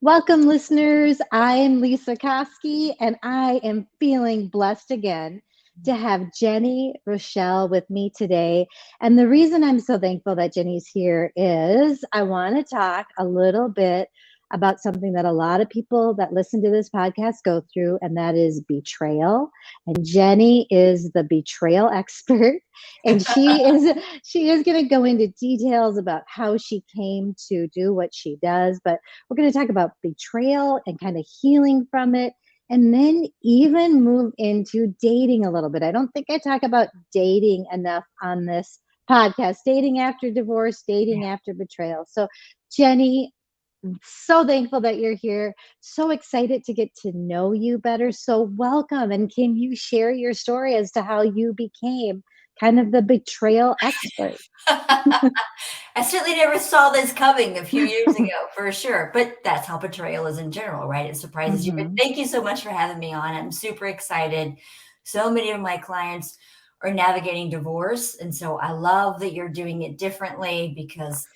Welcome, listeners. I am Lisa Koski, and I am feeling blessed again to have Jenni Rochelle with me today. And the reason I'm so thankful that Jenni's here is I want to talk a little bit about something that a lot of people that listen to this podcast go through, and that is betrayal. And Jenni is the betrayal expert, and she is going to go into details about how she came to do what she does. But we're going to talk about betrayal and kind of healing from it, and then even move into dating a little bit. I don't think I talk about dating enough on this podcast. Dating after divorce, dating after betrayal. So, Jenni, so thankful that you're here. So excited to get to know you better. So, welcome. And can you share your story as to how you became kind of the betrayal expert? I certainly never saw this coming a few years ago, for sure. But that's how betrayal is in general, right? It surprises you. But Mhm. thank you so much for having me on. I'm super excited. So many of my clients are navigating divorce. And so I love that you're doing it differently because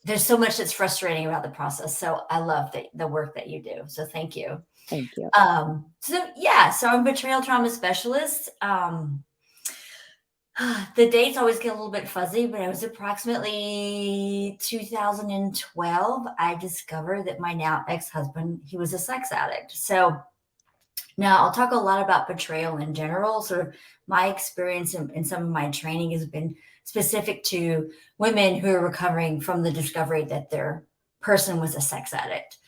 there's so much that's frustrating about the process. So I love the work that you do. So thank you. Thank you. So I'm a betrayal trauma specialist. The dates always get a little bit fuzzy, but it was approximately 2012. I discovered that my now ex-husband, he was a sex addict. So now I'll talk a lot about betrayal in general. Sort of my experience in some of my training has been specific to women who are recovering from the discovery that their person was a sex addict.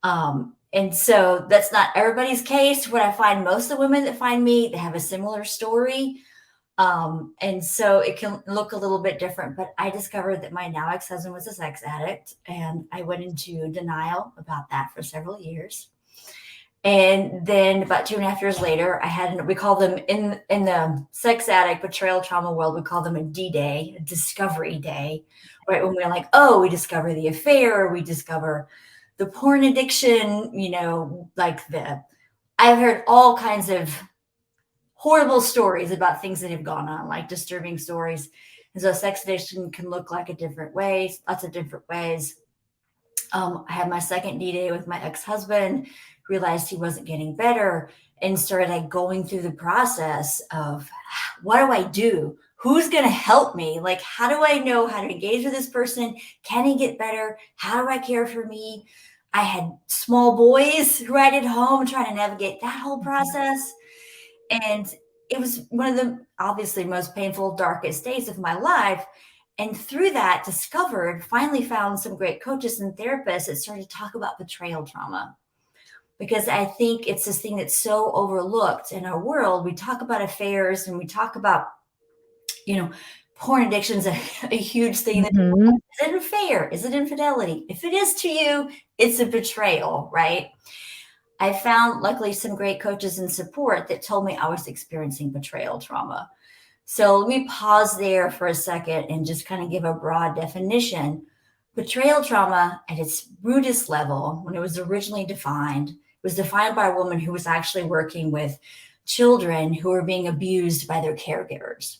And so that's not everybody's case. What I find most of the women that find me, they have a similar story. And so it can look a little bit different, but I discovered that my now ex-husband was a sex addict, and I went into denial about that for several years. And then about 2.5 years later, we call them in the sex addict betrayal trauma world, we call them a D-Day, a discovery day, right? When we're like, oh, we discover the affair, we discover the porn addiction, I've heard all kinds of horrible stories about things that have gone on, like disturbing stories. And so sex addiction can look like lots of different ways. I had my second D-Day with my ex-husband, realized he wasn't getting better, and started going through the process of what do I do? Who's going to help me? Like, how do I know how to engage with this person? Can he get better? How do I care for me? I had small boys who I did home trying to navigate that whole process. And it was one of the obviously most painful, darkest days of my life. And through that, finally found some great coaches and therapists that started to talk about betrayal trauma. Because I think it's this thing that's so overlooked in our world. We talk about affairs and we talk about, porn addiction's a huge thing. Is it an affair? Is it infidelity? If it is to you, it's a betrayal, right? I found, luckily, some great coaches and support that told me I was experiencing betrayal trauma. So let me pause there for a second and just kind of give a broad definition. Betrayal trauma, at its rooted level, when it was originally defined, was defined by a woman who was actually working with children who were being abused by their caregivers.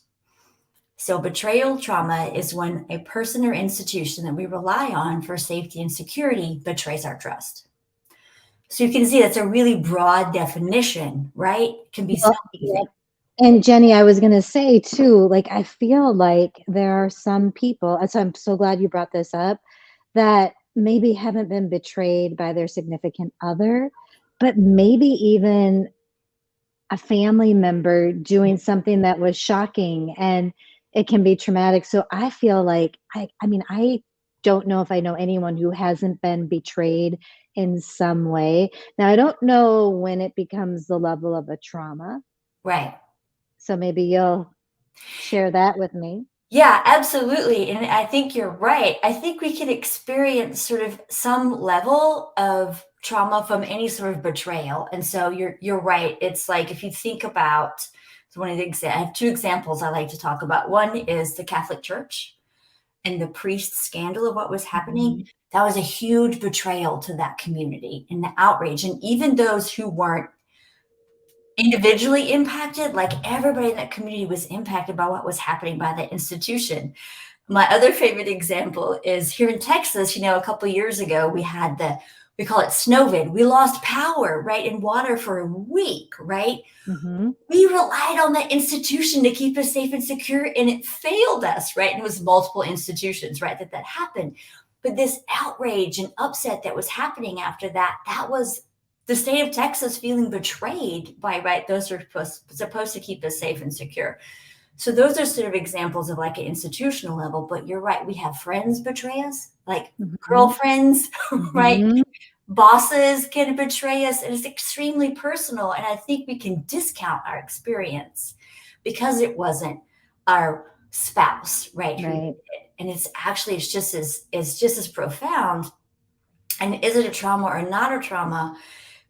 So betrayal trauma is when a person or institution that we rely on for safety and security betrays our trust. So you can see that's a really broad definition, right? It can be so anything. And Jenni, I was going to say too, like, I feel like there are some people, so I'm so glad you brought this up, that maybe haven't been betrayed by their significant other, but maybe even a family member doing something that was shocking, and it can be traumatic. So I feel like, I don't know if I know anyone who hasn't been betrayed in some way. Now, I don't know when it becomes the level of a trauma. Right. So maybe you'll share that with me. Yeah, absolutely. And I think you're right. I think we can experience sort of some level of trauma from any sort of betrayal. And so you're right. It's like if you think about I have two examples I like to talk about. One is the Catholic Church and the priest scandal of what was happening. That was a huge betrayal to that community and the outrage. And even those who weren't individually impacted, like everybody in that community was impacted by what was happening by that institution. My other favorite example is here in Texas. A couple of years ago, we had the we call it snowvid. We lost power, right, and water for a week, right? Mm-hmm. We relied on that institution to keep us safe and secure, and it failed us, right? And it was multiple institutions, right, that happened. But this outrage and upset that was happening after that, that was the state of Texas feeling betrayed by, right, those are supposed to keep us safe and secure. So those are sort of examples of like an institutional level, but you're right. We have friends betray us, like Mm-hmm. girlfriends, right? Mm-hmm. Bosses can betray us, and it's extremely personal. And I think we can discount our experience because it wasn't our spouse, right? Who did Right. it. And it's just as profound. And is it a trauma or not a trauma?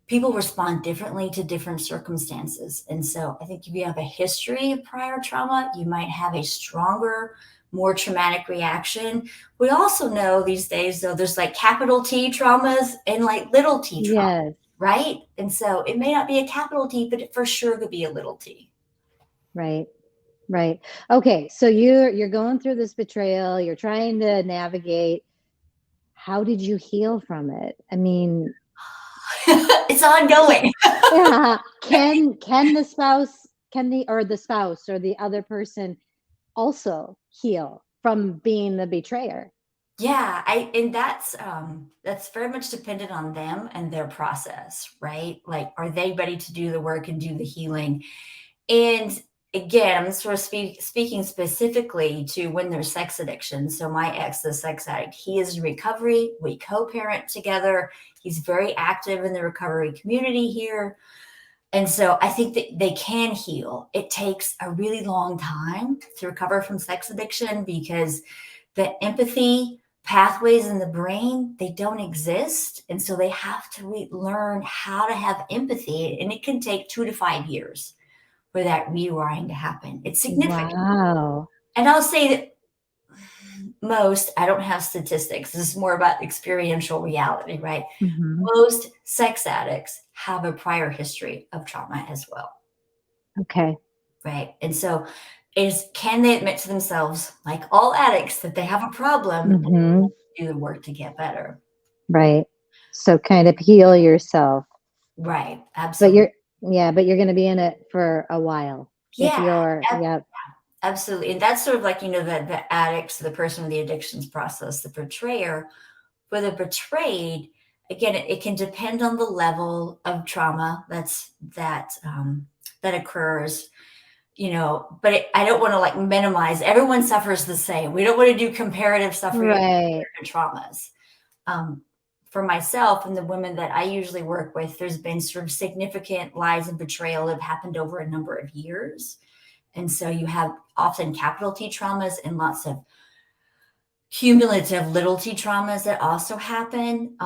People respond differently to different circumstances. And so I think if you have a history of prior trauma, you might have a stronger, more traumatic reaction. We also know these days, though, there's like capital T traumas and like little t traumas, Yes. right? And so it may not be a capital T, but it for sure could be a little t. Right. Right. Okay. So you're going through this betrayal. You're trying to navigate. How did you heal from it? I mean, It's ongoing. yeah. Can the spouse the spouse or the other person also heal from being the betrayer? Yeah, and that's very much dependent on them and their process, right? Like, are they ready to do the work and do the healing? And again, I'm sort of speaking specifically to when there's sex addiction. So my ex, the sex addict, he is in recovery. We co-parent together. He's very active in the recovery community here. And so I think that they can heal. It takes a really long time to recover from sex addiction because the empathy pathways in the brain, they don't exist. And so they have to learn how to have empathy. And it can take 2 to 5 years for that rewiring to happen. It's significant. Wow. And I'll say that most, I don't have statistics. This is more about experiential reality, right? Mm-hmm. Most sex addicts have a prior history of trauma as well. Okay. Right. And so can they admit to themselves, like all addicts, that they have a problem and Mm-hmm. do the work to get better? Right. So kind of heal yourself. Right. But Absolutely. but you're going to be in it for a while. If Yeah. yeah. Absolutely. And that's sort of like, the addicts, the person with the addictions process, the betrayer. For the betrayed, again, it can depend on the level of trauma that occurs. But I don't want to like minimize. Everyone suffers the same. We don't want to do comparative suffering of Right. different traumas. For myself and the women that I usually work with, there's been sort of significant lies and betrayal that have happened over a number of years. And so you have often capital T traumas and lots of cumulative little t traumas that also happen.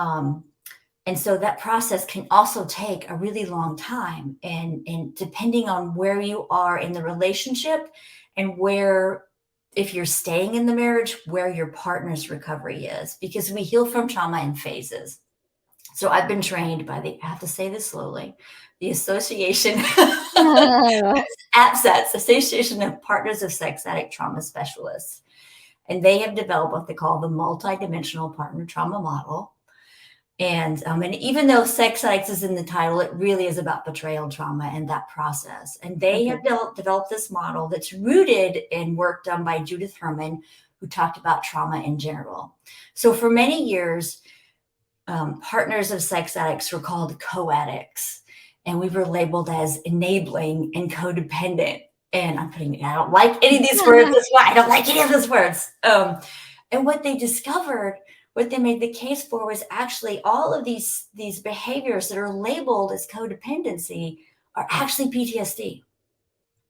And so that process can also take a really long time. And depending on where you are in the relationship and if you're staying in the marriage, where your partner's recovery is, because we heal from trauma in phases. So I've been trained by I have to say this slowly, the Association, APSETS, Association of Partners of Sex Addict Trauma Specialists. And they have developed what they call the multidimensional partner trauma model. And even though sex addicts is in the title, it really is about betrayal trauma and that process. And they have developed this model that's rooted in work done by Judith Herman, who talked about trauma in general. So for many years, partners of sex addicts were called co-addicts, and we were labeled as enabling and codependent. And I don't like any of these words. That's why I don't like any of those words. And what they discovered, what they made the case for, was actually all of these behaviors that are labeled as codependency are actually PTSD.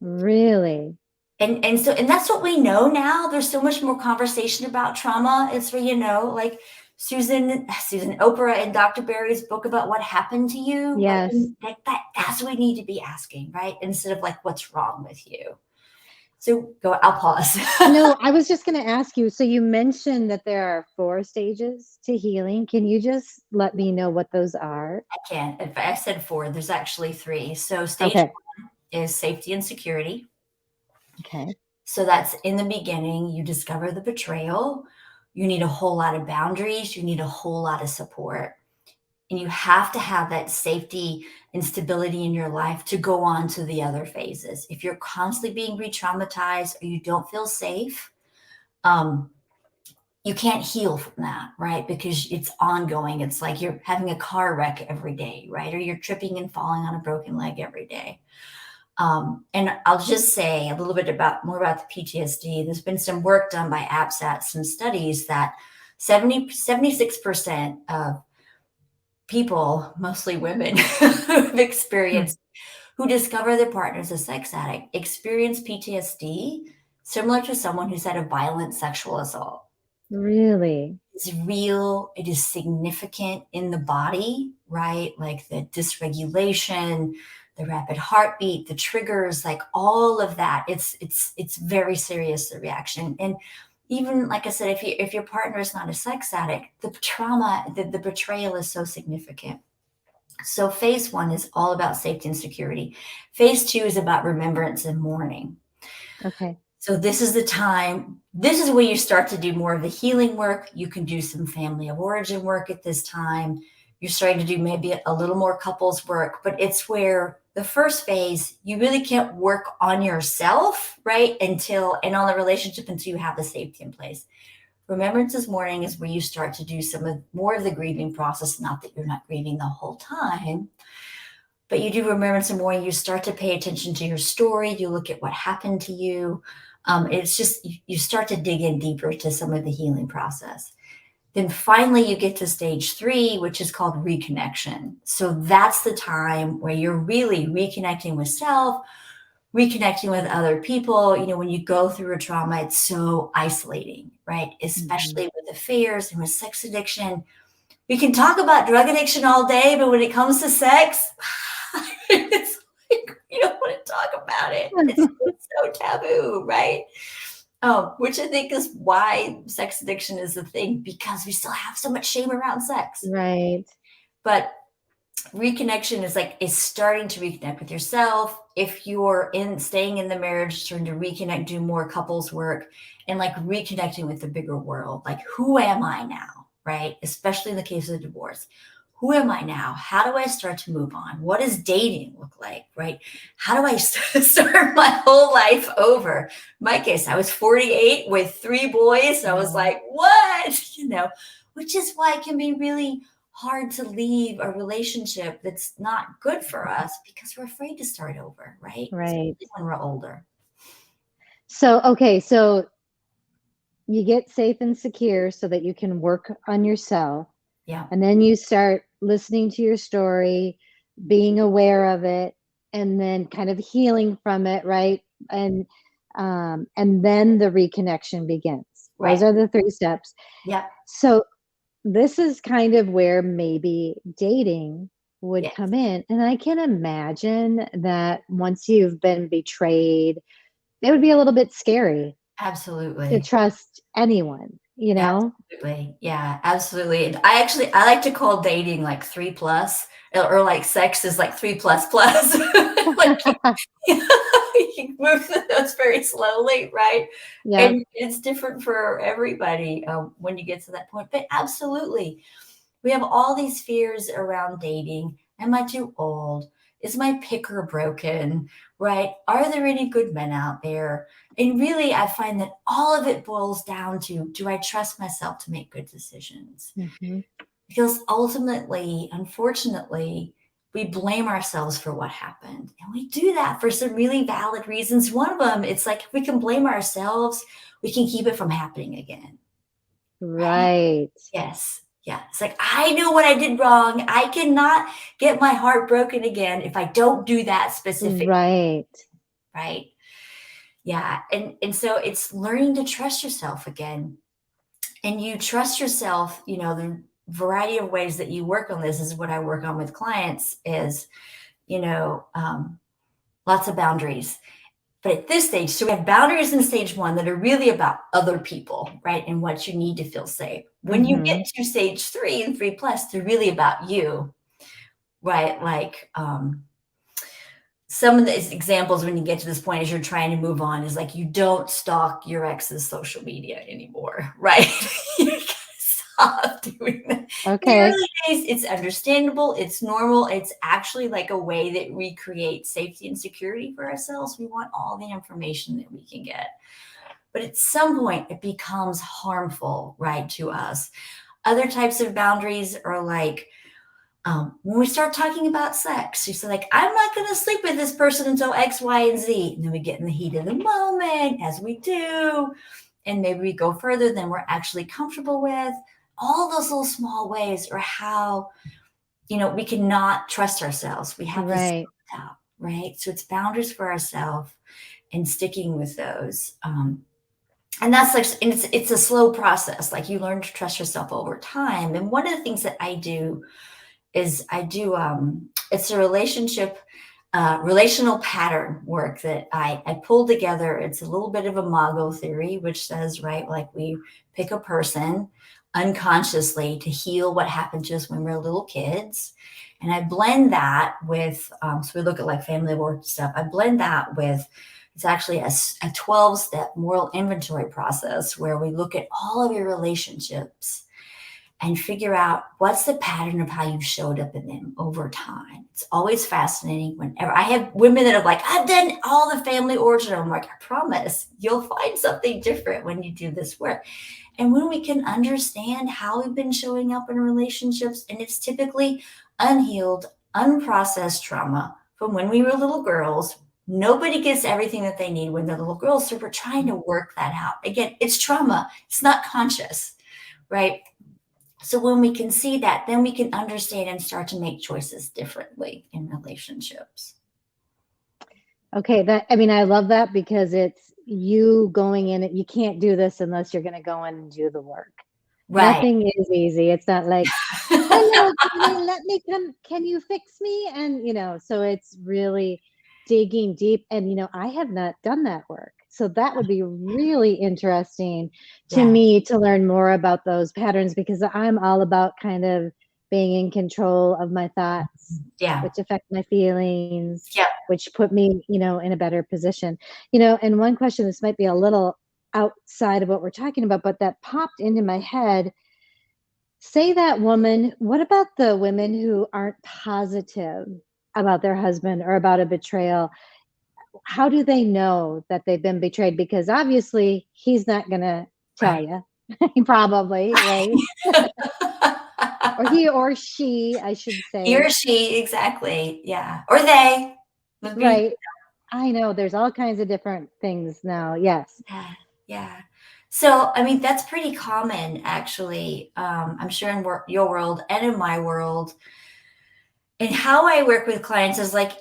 Really? And that's what we know now. There's so much more conversation about trauma. It's where, like Susan Oprah and Dr. Barry's book about what happened to you. Yes. Like that's what we need to be asking, right? Instead of like, what's wrong with you? So I'll pause. No, I was just going to ask you. So you mentioned that there are 4 stages to healing. Can you just let me know what those are? I can. If I said 4, there's actually 3. So stage 1 is safety and security. Okay. So that's in the beginning. You discover the betrayal. You need a whole lot of boundaries. You need a whole lot of support. And you have to have that safety and stability in your life to go on to the other phases. If you're constantly being re-traumatized or you don't feel safe, um, you can't heal from that, right? Because it's ongoing. It's like you're having a car wreck every day, right? Or you're tripping and falling on a broken leg every day. And I'll just say a little bit more about the PTSD. There's been some work done by APSAT, some studies that 76% of people, mostly women, who've Hmm. experienced, who discover their partner's a sex addict, experience PTSD similar to someone who's had a violent sexual assault. Really? It's real, it is significant in the body, right? Like the dysregulation, the rapid heartbeat, the triggers, like all of that. It's very serious, the reaction. And even like I said, if your partner is not a sex addict, the trauma, the betrayal is so significant. So phase one is all about safety and security. Phase two is about remembrance and mourning. Okay. So this is the time, this is where you start to do more of the healing work. You can do some family of origin work at this time. You're starting to do maybe a little more couples work, but it's where the first phase, you really can't work on yourself, right? And on the relationship until you have the safety in place. Remembrance is mourning is where you start to do more of the grieving process, not that you're not grieving the whole time, but you do remembrance and mourning. You start to pay attention to your story. You look at what happened to you. It's just, you start to dig in deeper to some of the healing process. Then finally, you get to stage three, which is called reconnection. So that's the time where you're really reconnecting with self, reconnecting with other people. You know, when you go through a trauma, it's so isolating, right? Hmm. Especially with affairs and with sex addiction. We can talk about drug addiction all day, but when it comes to sex, it's like we don't want to talk about it. It's so taboo, right? Which I think is why sex addiction is a thing, because we still have so much shame around sex. Right. But reconnection is starting to reconnect with yourself. If you're staying in the marriage, starting to reconnect, do more couples work, and like reconnecting with the bigger world. Like, who am I now? Right? Especially in the case of divorce. Who am I now? How do I start to move on? What does dating look like? Right? How do I start my whole life over? In my case, I was 48 with 3 boys. I was Wow. like, what? Which is why it can be really hard to leave a relationship that's not good for us because we're afraid to start over, right? Right. Especially when we're older. So, okay, so you get safe and secure so that you can work on yourself. Yeah. And then you start listening to your story, being aware of it, and then kind of healing from it, right? And then the reconnection begins. Those Right. are the three steps. Yep. So this is kind of where maybe dating would Yes. come in. And I can imagine that once you've been betrayed, it would be a little bit scary to Absolutely. trust anyone, you know? Absolutely. Yeah, absolutely. And I like to call dating like 3 plus, or like sex is like 3 plus. Like you move through those very slowly, right? Yep. And it's different for everybody when you get to that point. But absolutely, we have all these fears around dating. Am I too old? Is my picker broken? Right? Are there any good men out there? And really, I find that all of it boils down to, do I trust myself to make good decisions? Hmm. Because ultimately, unfortunately, we blame ourselves for what happened. And we do that for some really valid reasons. One of them, it's like, if we can blame ourselves, we can keep it from happening again. Right? Right. Yes. Yeah. It's like, I know what I did wrong. I cannot get my heart broken again if I don't do that specific, Right. right? Yeah. And so it's learning to trust yourself again. And you trust yourself, the variety of ways that you work on this is what I work on with clients is, you know, um, lots of boundaries. But at this stage, so we have boundaries in stage one that are really about other people, right? And what you need to feel safe. When you get Hmm. to stage 3 and 3 plus, they're really about you, right? Like some of the examples when you get to this point as you're trying to move on is like, you don't stalk your ex's social media anymore, right? You gotta stop doing that. In the Okay. early days, it's understandable, it's normal, it's actually like a way that we create safety and security for ourselves. We want all the information that we can get. But at some point, it becomes harmful, right, to us. Other types of boundaries are like when we start talking about sex, you say like, I'm not going to sleep with this person until X, Y, and Z. And then we get in the heat of the moment, as we do. And maybe we go further than we're actually comfortable with. All those little small ways are how, we cannot trust ourselves. We have this Right. doubt, right? So it's boundaries for ourselves and sticking with those. And that's like, and it's a slow process. Like you learn to trust yourself over time. And one of the things that I do is it's a relational pattern work that I pulled together. It's a little bit of a Mago theory, which says, right, like we pick a person unconsciously to heal what happened to us when we were little kids. And I blend that with, so we look at like family work stuff. I blend that with, it's actually a 12-step moral inventory process where we look at all of your relationships and figure out what's the pattern of how you showed up in them over time. It's always fascinating whenever I have women that are like, I've done all the family origin. I'm like, I promise you'll find something different when you do this work. And when we can understand how we've been showing up in relationships, and it's typically unhealed, unprocessed trauma from when we were little girls. Nobody gets everything that they need when they're little girls. So we're trying to work that out. Again, it's trauma. It's not conscious, right? So when we can see that, then we can understand and start to make choices differently in relationships. Okay, I love that because it's you going in it. You can't do this unless you're going to go in and do the work. Right. Nothing is easy. It's not like, hello, let me come. Can you fix me? And, so it's really digging deep. And, I have not done that work. So that would be really interesting to Yeah. me to learn more about those patterns because I'm all about kind of being in control of my thoughts, Yeah. which affect my feelings, Yeah. which put me, in a better position. And one question, this might be a little outside of what we're talking about, but that popped into my head. Say that woman, what about the women who aren't positive about their husband or about a betrayal? How do they know that they've been betrayed? Because obviously he's not going to tell Right. you. Probably, right? Or he or she, I should He or say. she, exactly. Yeah. Or they. Would be. Right. I know there's all kinds of different things now. Yes. Yeah. Yeah. So, I mean, that's pretty common, actually. I'm sure in your world and in my world. And how I work with clients is like,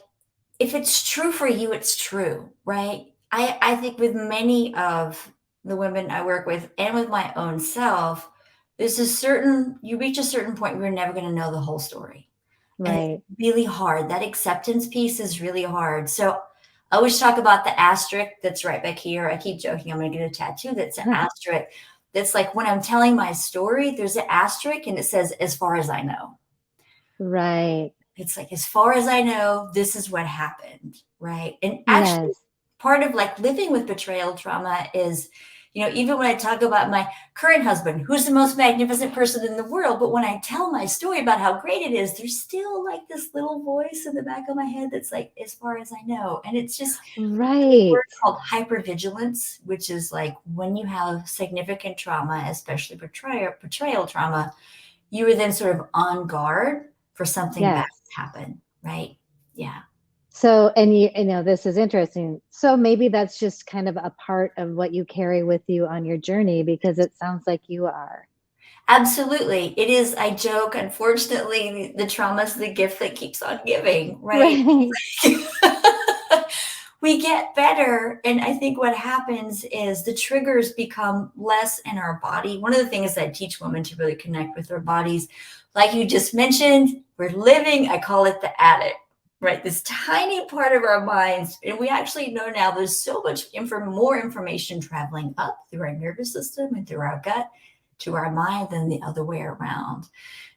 if it's true for you, it's true, right? I think with many of the women I work with and with my own self, you reach a certain point where you're never going to know the whole story. And it's Right. really hard. That acceptance piece is really hard. So I always talk about the asterisk that's right back here. I keep joking, I'm going to get a tattoo that's an asterisk. That's like when I'm telling my story, there's an asterisk and it says, as far as I know. Right. It's like, as far as I know, this is what happened, right? And actually, Yes. part of like living with betrayal trauma is, even when I talk about my current husband, who's the most magnificent person in the world, but when I tell my story about how great it is, there's still like this little voice in the back of my head that's like, as far as I know. And it's just a Right. word called hypervigilance, which is like when you have significant trauma, especially betrayal trauma, you are then sort of on guard for something bad Yes. to happen, right? Yeah, So, and this is interesting. So maybe that's just kind of a part of what you carry with you on your journey because it sounds like you are. absolutely. It is, I joke, unfortunately, the trauma is the gift that keeps on giving, right? Right. We get better. And I think what happens is the triggers become less in our body. One of the things that I teach women to really connect with their bodies, like you just mentioned, we're living, I call it the attic, right? This tiny part of our minds. And we actually know now there's so much more information traveling up through our nervous system and through our gut to our mind than the other way around.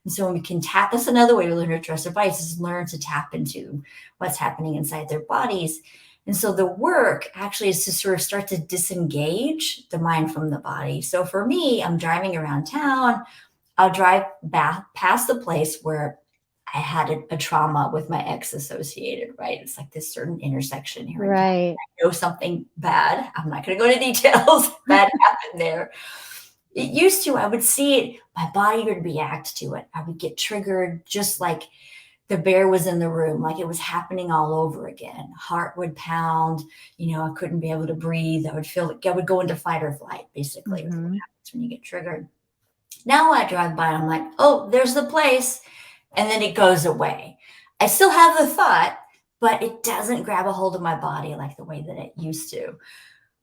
And so when we can that's another way to learn to trust our bodies is learn to tap into what's happening inside their bodies. And so the work actually is to sort of start to disengage the mind from the body. So for me, I'm driving around town. I'll drive back past the place where I had a trauma with my ex associated, right? It's like this certain intersection here in town. Right. I know something bad. I'm not going to go into details. Bad happened there. It used to, I would see it, my body would react to it. I would get triggered just like the bear was in the room, like it was happening all over again. Heart would pound, I couldn't be able to breathe. I would feel like I would go into fight or flight, basically, is what Hmm. happens when you get triggered. Now I drive by and I'm like, oh, there's the place. And then it goes away. I still have the thought, but it doesn't grab a hold of my body like the way that it used to.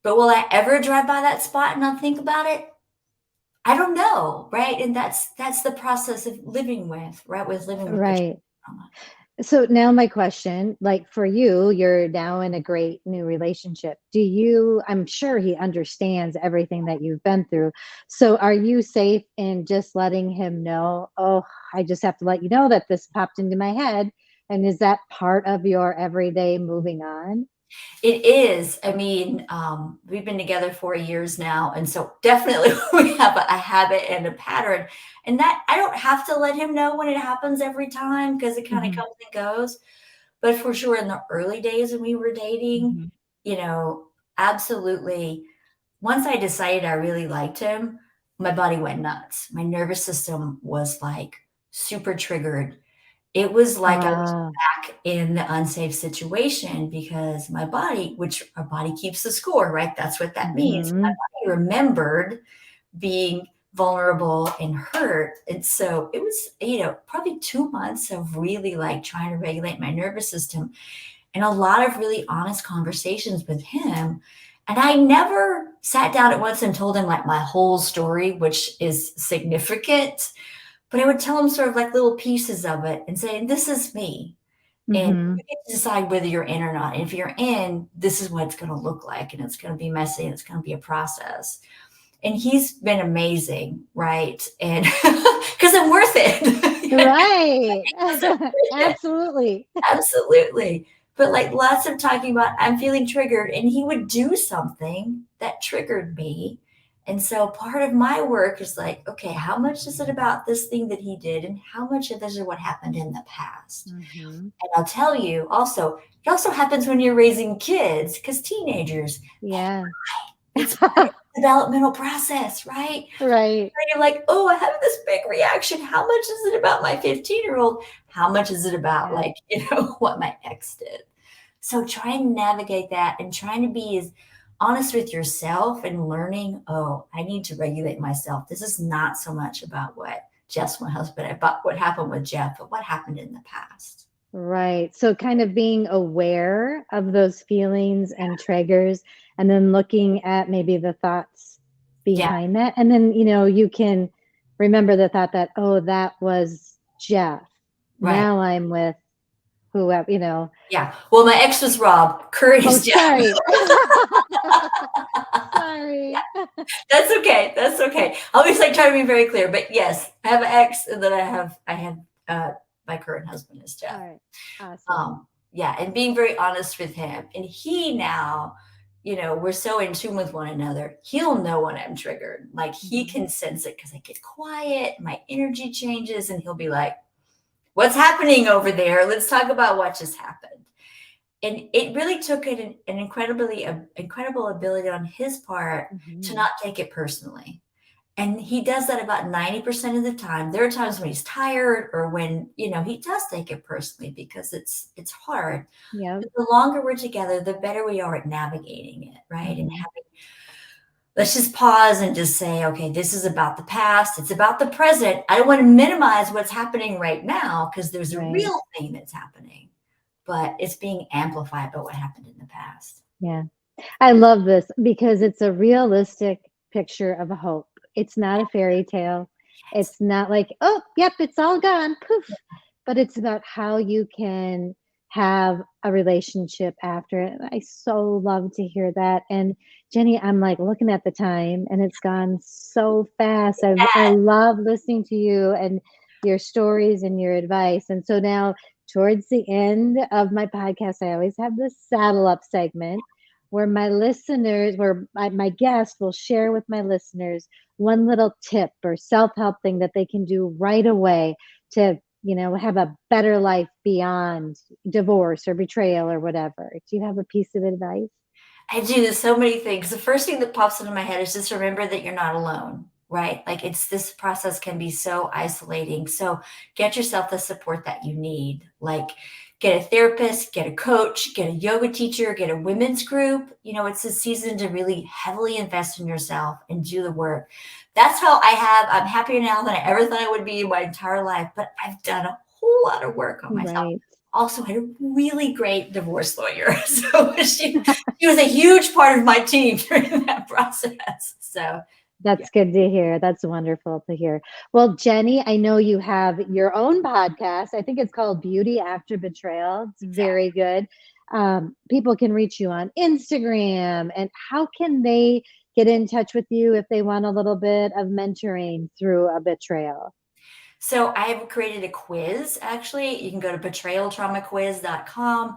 But will I ever drive by that spot and not think about it? I don't know, right? And that's the process of living with, right? With living with the Right. trauma. So now my question, like for you, you're now in a great new relationship. I'm sure he understands everything that you've been through. So are you safe in just letting him know, oh, I just have to let you know that this popped into my head? And is that part of your everyday moving on? It is. I mean, we've been together 4 years now, and so definitely we have a habit and a pattern. And that I don't have to let him know when it happens every time because it kind of Hmm. comes and goes. But for sure, in the early days when we were dating, Hmm. you know, absolutely. Once I decided I really liked him, my body went nuts. My nervous system was like super triggered. It was like I was Ah. back in the unsafe situation because my body, which our body keeps the score, right? That's what that means. My Hmm. body remembered being vulnerable and hurt. And so it was, probably 2 months of really like trying to regulate my nervous system and a lot of really honest conversations with him. And I never sat down at once and told him like my whole story, which is significant, but I would tell him sort of like little pieces of it and say, this is me. And Hmm. you get to decide whether you're in or not. And if you're in, this is what it's going to look like. And it's going to be messy and it's going to be a process. And he's been amazing, right? And because I'm worth it. Right. 'Cause I'm worth it. Absolutely. Absolutely. But like lots of talking about, I'm feeling triggered, and he would do something that triggered me. And so part of my work is like, okay, how much is it about this thing that he did, and how much of this is what happened in the past? Hmm. And I'll tell you also, it also happens when you're raising kids because teenagers, Yeah. it's part of the developmental process, right? Right. And you're like, oh, I have this big reaction. How much is it about my 15-year-old? How much is it about Yeah. like, what my ex did? So try and navigate that and trying to be as honest with yourself and learning, oh, I need to regulate myself. This is not so much about what Jeff's my husband, about what happened with Jeff, but what happened in the past. Right. So kind of being aware of those feelings and triggers and then looking at maybe the thoughts Yeah, behind that. And then, you can remember the thought that, oh, that was Jeff. right. Now I'm with whoever. Yeah. Well, my ex was Rob. Current Oh, is Jeff. sorry. Sorry. That's okay. That's okay. I always like trying to be very clear, but yes, I have an ex, and then I have uh, my current husband is All Jeff. right. Awesome. Yeah, and being very honest with him, and he now, we're so in tune with one another. He'll know when I'm triggered. Like he Mhm. can sense it because I get quiet, my energy changes, and he'll be like, "What's happening over there? Let's talk about what just happened." And it really took an incredible ability on his part to Mhm. not take it personally. And he does that about 90% of the time. There are times when he's tired or when, he does take it personally because it's hard. Yep. But the longer we're together, the better we are at navigating it, right? And Mhm. let's just pause and just say, okay, this is about the past. It's about the present. I don't want to minimize what's happening right now because there's a Right. real thing that's happening, but it's being amplified by what happened in the past. Yeah. I love this because it's a realistic picture of a hope. It's not a fairy tale. Yes. It's not like, oh, yep, it's all gone, poof. But it's about how you can have a relationship after it. I so love to hear that. And Jenny, I'm like looking at the time and it's gone so fast. I love listening to you and your stories and your advice. And so now, towards the end of my podcast, I always have this saddle up segment where my guest will share with my listeners one little tip or self-help thing that they can do right away to, have a better life beyond divorce or betrayal or whatever. Do you have a piece of advice? I do. There's so many things. The first thing that pops into my head is just remember that you're not alone, right? Like this process can be so isolating. So get yourself the support that you need. Like get a therapist, get a coach, get a yoga teacher, get a women's group. It's a season to really heavily invest in yourself and do the work. That's how I'm happier now than I ever thought I would be in my entire life, but I've done a whole lot of work on myself. Right. Also had a really great divorce lawyer. So she was a huge part of my team during that process. So yeah. That's good to hear. That's wonderful to hear. Well, Jenni, I know you have your own podcast. I think it's called Beauty After Betrayal. It's Exactly. very good. People can reach you on Instagram. And how can they get in touch with you if they want a little bit of mentoring through a betrayal? So I have created a quiz. Actually, you can go to betrayaltraumaquiz.com,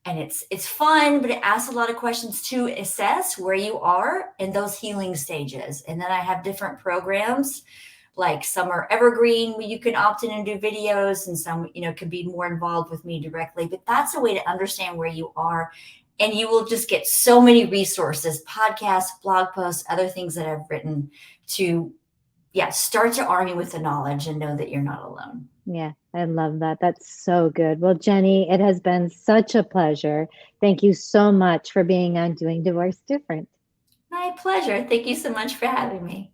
and it's fun, but it asks a lot of questions to assess where you are in those healing stages. And then I have different programs, like some are evergreen where you can opt in and do videos, and some can be more involved with me directly. But that's a way to understand where you are, and you will just get so many resources, podcasts, blog posts, other things that I've written to start to arm you with the knowledge and know that you're not alone. Yeah, I love that. That's so good. Well, Jenni, it has been such a pleasure. Thank you so much for being on Doing Divorce Different. My pleasure. Thank you so much for having me.